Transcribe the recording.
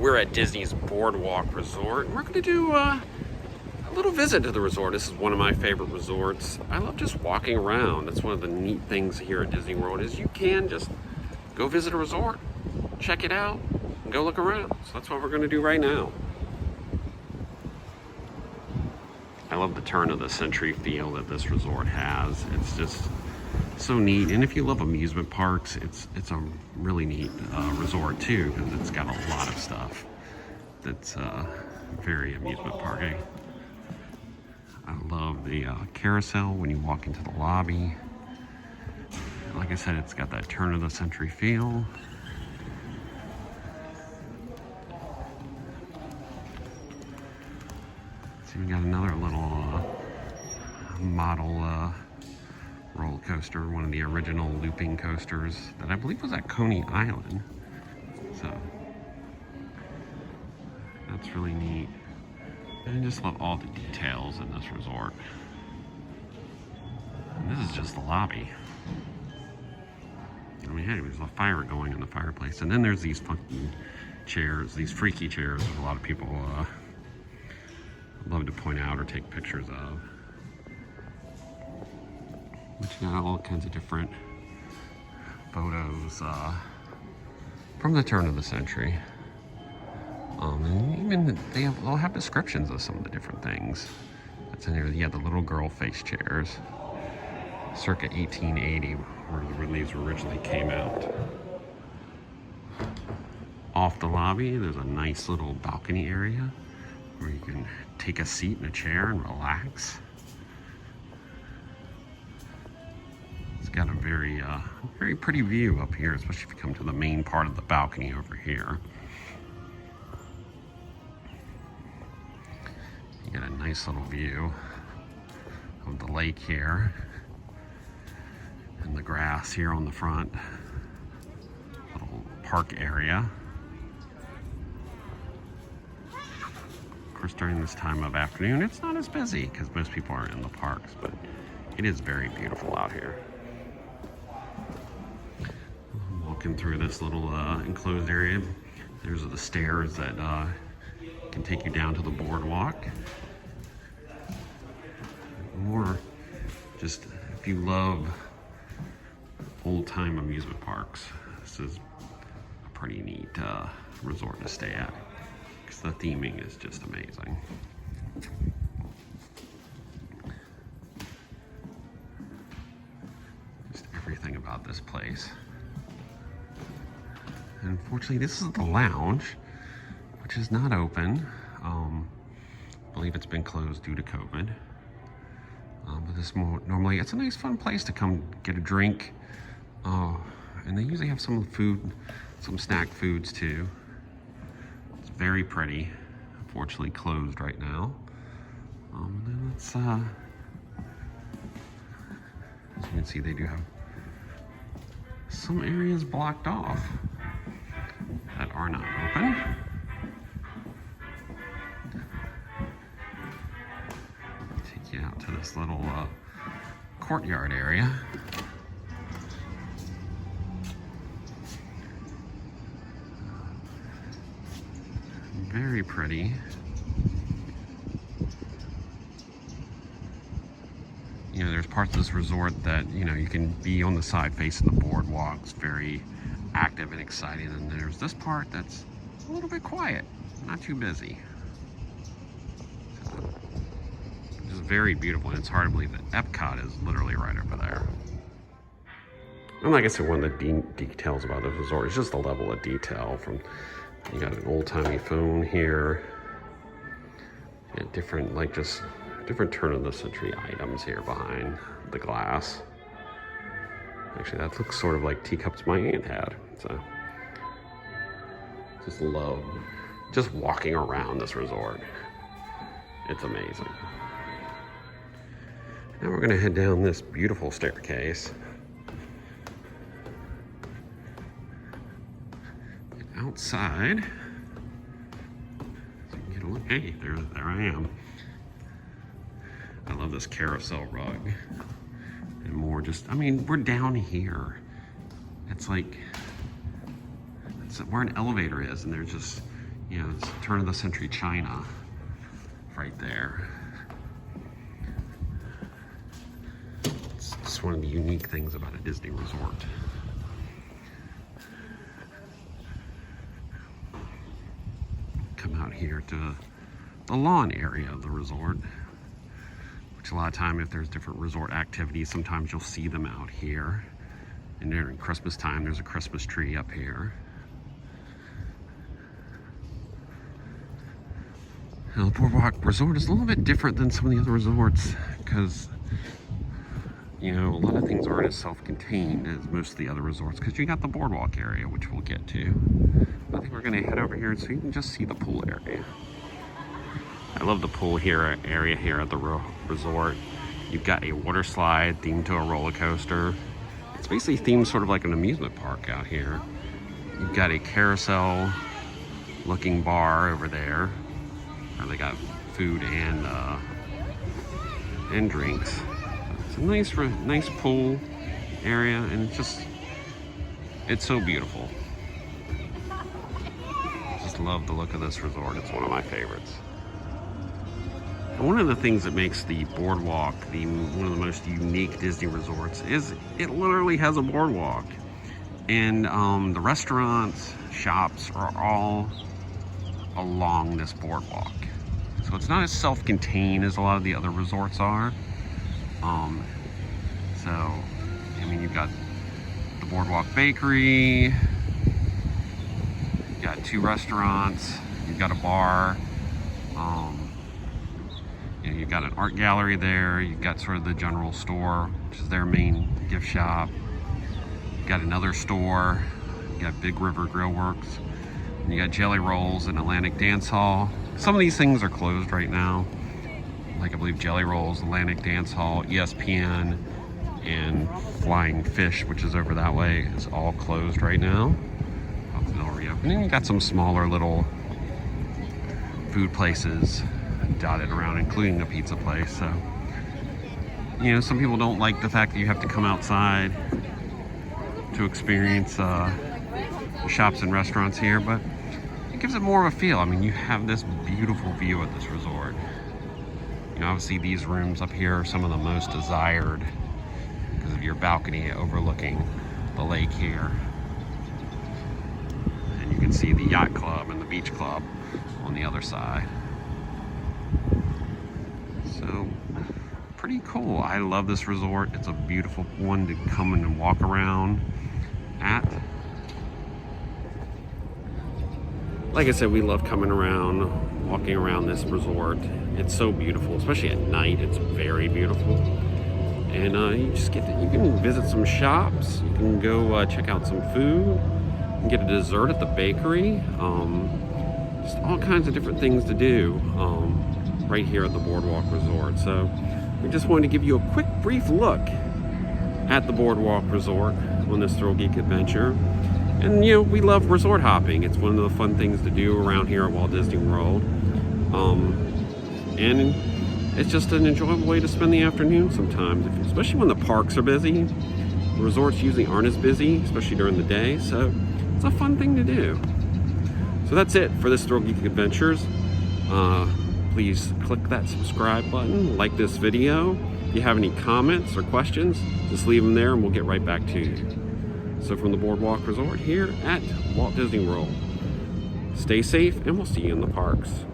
We're at Disney's Boardwalk Resort, and we're going to do a little visit to the resort. This is one of my favorite resorts. I love just walking around. That's one of the neat things here at Disney World is you can just go visit a resort, check it out, and go look around. So that's what we're going to do right now. I love the turn of the century feel that this resort has. It's just so neat, and if you love amusement parks, it's a really neat resort too, because it's got a lot of stuff that's very amusement parky. I love the carousel when you walk into the lobby. Like I said, it's got that turn of the century feel. So we got another little model roller coaster, one of the original looping coasters that I believe was at Coney Island. So that's really neat. And I just love all the details in this resort. And this is just the lobby. I mean, hey, there's a fire going in the fireplace. And then there's these funky chairs, these freaky chairs that a lot of people love to point out or take pictures of. But you got all kinds of different photos from the turn of the century. And even they'll have descriptions of some of the different things that's in here. Yeah, the little girl face chairs, circa 1880, when these originally came out. Off the lobby, there's a nice little balcony area where you can take a seat in a chair and relax. It's got a very pretty view up here, especially if you come to the main part of the balcony over here. You get a nice little view of the lake here and the grass here on the front. Little park area. Of course, during this time of afternoon, it's not as busy because most people aren't in the parks, but it is very beautiful out here. Walking through this little enclosed area, there's the stairs that can take you down to the boardwalk. Or just if you love old-time amusement parks, this is a pretty neat resort to stay at because the theming is just amazing. Just everything about this place. And unfortunately, this is the lounge, which is not open. I believe it's been closed due to COVID. But this normally, it's a nice fun place to come get a drink. And they usually have some food, some snack foods too. It's very pretty. Unfortunately closed right now. And then let's, as you can see, they do have some areas blocked off that are not open. Take you out to this little courtyard area. Very pretty. You know, there's parts of this resort that, you know, you can be on the side facing the boardwalk. It's very active and exciting, and there's this part that's a little bit quiet, not too busy. So, it's very beautiful, and it's hard to believe that Epcot is literally right over there. And like I said, one of the details about this resort is just the level of detail. From, you got an old-timey phone here, different, like just different turn-of-the-century items here behind the glass. Actually, that looks sort of like teacups my aunt had. So, just love just walking around this resort. It's amazing. Now we're gonna head down this beautiful staircase. Outside, so you can get a look. Hey, there I am. I love this carousel rug. And more just, I mean, we're down here. It's like, it's where an elevator is, and there's just, you know, it's turn of the century china right there. It's just one of the unique things about a Disney resort. Come out here to the lawn area of the resort, which a lot of time, if there's different resort activities, sometimes you'll see them out here. And during Christmas time, there's a Christmas tree up here. Now, the Boardwalk Resort is a little bit different than some of the other resorts because, you know, a lot of things aren't as self-contained as most of the other resorts because you got the boardwalk area, which we'll get to. I think we're going to head over here so you can just see the pool area. I love the pool area here at the resort. You've got a water slide themed to a roller coaster. It's basically themed sort of like an amusement park out here. You've got a carousel looking bar over there. They got food and drinks. It's a nice pool area, and it's so beautiful. Just love the look of this resort. It's one of my favorites. And one of the things that makes the boardwalk one of the most unique Disney resorts is it literally has a boardwalk. And the restaurants, shops are all along this boardwalk. So it's not as self-contained as a lot of the other resorts are. So, I mean, you've got the Boardwalk Bakery, you've got 2 restaurants, you've got a bar, you know, you've got an art gallery there, you've got sort of the general store, which is their main gift shop. You've got another store, you got Big River Grill Works, and you got Jelly Rolls and Atlantic Dance Hall. Some of these things are closed right now. Like I believe Jelly Rolls, Atlantic Dance Hall, ESPN, and Flying Fish, which is over that way, is all closed right now. Hopefully they'll reopen. And you got some smaller little food places dotted around, including a pizza place. So, you know, some people don't like the fact that you have to come outside to experience the shops and restaurants here, but it gives it more of a feel. I mean, you have this beautiful view at this resort. You know, obviously these rooms up here are some of the most desired because of your balcony overlooking the lake here. And you can see the yacht club and the beach club on the other side. So, pretty cool. I love this resort. It's a beautiful one to come in and walk around at. Like I said, we love coming around, walking around this resort. It's so beautiful, especially at night. It's very beautiful. And you can visit some shops. You can go check out some food. You can get a dessert at the bakery. Just all kinds of different things to do right here at the Boardwalk Resort. So we just wanted to give you a quick, brief look at the Boardwalk Resort on this Thrillgeek adventure. And, you know, we love resort hopping. It's one of the fun things to do around here at Walt Disney World. And it's just an enjoyable way to spend the afternoon sometimes, especially when the parks are busy. The resorts usually aren't as busy, especially during the day, so it's a fun thing to do. So that's it for this Thrillgeek Adventures. Please click that subscribe button, like this video. If you have any comments or questions, just leave them there and we'll get right back to you. So from the Boardwalk Resort here at Walt Disney World, stay safe and we'll see you in the parks.